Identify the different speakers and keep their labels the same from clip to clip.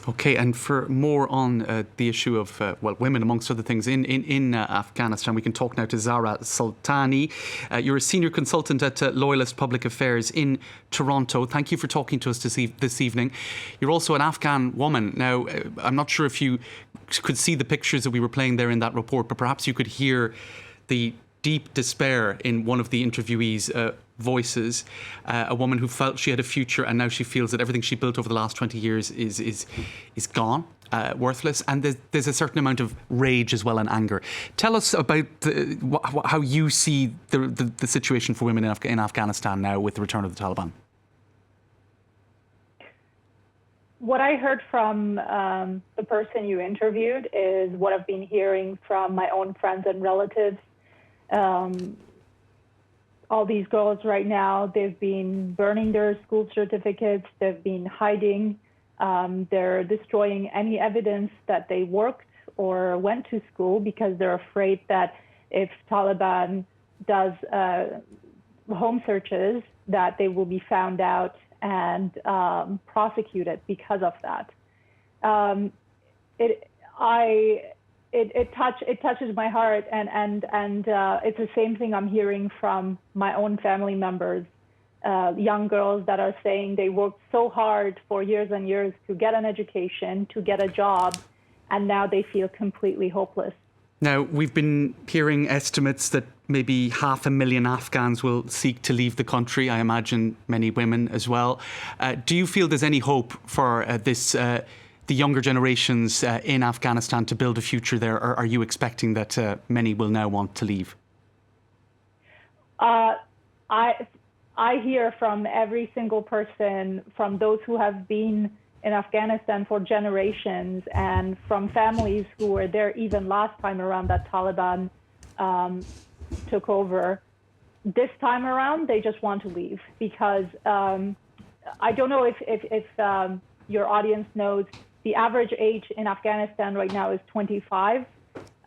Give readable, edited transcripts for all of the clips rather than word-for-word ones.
Speaker 1: Okay, and for more on the issue of, women, amongst other things, in Afghanistan, we can talk now to Zahra Sultani. You're a senior consultant at Loyalist Public Affairs in Toronto. Thank you for talking to us this evening. You're also an Afghan woman. Now, I'm not sure if you could see the pictures that we were playing there in that report, but perhaps you could hear the deep despair in one of the interviewees' voices. A woman who felt she had a future, and now she feels that everything she built over the last 20 years is gone, worthless. And there's a certain amount of rage as well, and anger. Tell us about how you see the situation for women in Afghanistan now with the return of the Taliban.
Speaker 2: What I heard from the person you interviewed is what I've been hearing from my own friends and relatives. All these girls right now, they've been burning their school certificates, they've been hiding, they're destroying any evidence that they worked or went to school because they're afraid that if Taliban does home searches, that they will be found out and prosecuted because of that. It touches my heart, and it's the same thing I'm hearing from my own family members, young girls that are saying they worked so hard for years and years to get an education, to get a job, and now they feel completely hopeless.
Speaker 1: Now, we've been hearing estimates that maybe 500,000 Afghans will seek to leave the country. I imagine many women as well. Do you feel there's any hope for the younger generations in Afghanistan to build a future there, or are you expecting that many will now want to leave?
Speaker 2: I hear from every single person, from those who have been in Afghanistan for generations, and from families who were there even last time around that Taliban took over. This time around, they just want to leave because I don't know if your audience knows, the average age in Afghanistan right now is 25.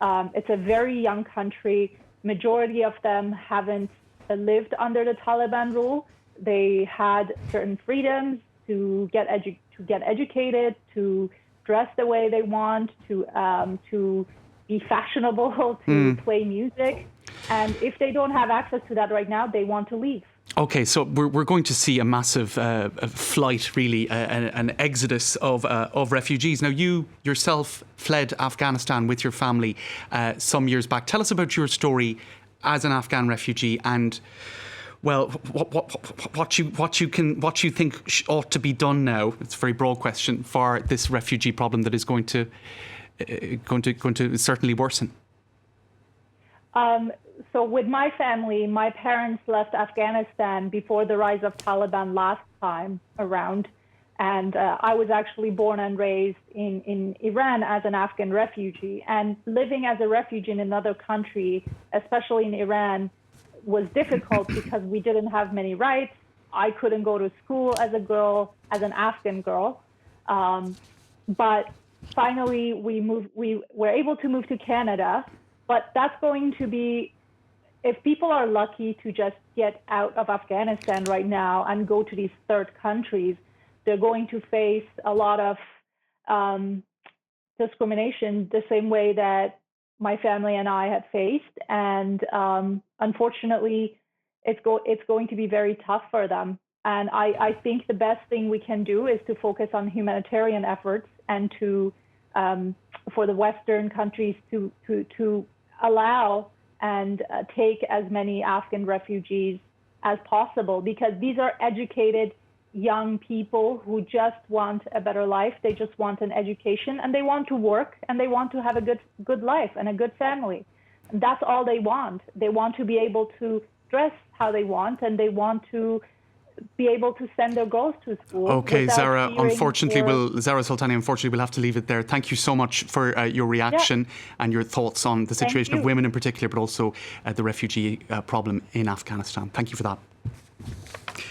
Speaker 2: It's a very young country. Majority of them haven't lived under the Taliban rule. They had certain freedoms to get educated, to dress the way they want, to be fashionable, to play music. And if they don't have access to that right now, they want to leave.
Speaker 1: Okay, so we're going to see a massive flight, really, an exodus of refugees. Now, you yourself fled Afghanistan with your family some years back. Tell us about your story as an Afghan refugee, and well, what you think ought to be done now. It's a very broad question for this refugee problem that is going to certainly worsen.
Speaker 2: So with my family, my parents left Afghanistan before the rise of Taliban last time around. And I was actually born and raised in Iran as an Afghan refugee. And living as a refugee in another country, especially in Iran, was difficult because we didn't have many rights. I couldn't go to school as a girl, as an Afghan girl. But finally, we were able to move to Canada. But that's going to be, if people are lucky to just get out of Afghanistan right now and go to these third countries, they're going to face a lot of discrimination the same way that my family and I had faced. And unfortunately, it's going to be very tough for them. And I think the best thing we can do is to focus on humanitarian efforts and to for the Western countries to allow and take as many Afghan refugees as possible, because these are educated young people who just want a better life. They just want an education, and they want to work, and they want to have a good life and a good family. And that's all they want. They want to be able to dress how they want, and they want to be able to send their girls to school.
Speaker 1: Okay, Zahra, Zahra Sultani, unfortunately, we'll have to leave it there. Thank you so much for your reaction and your thoughts on the situation of women in particular, but also the refugee problem in Afghanistan. Thank you for that.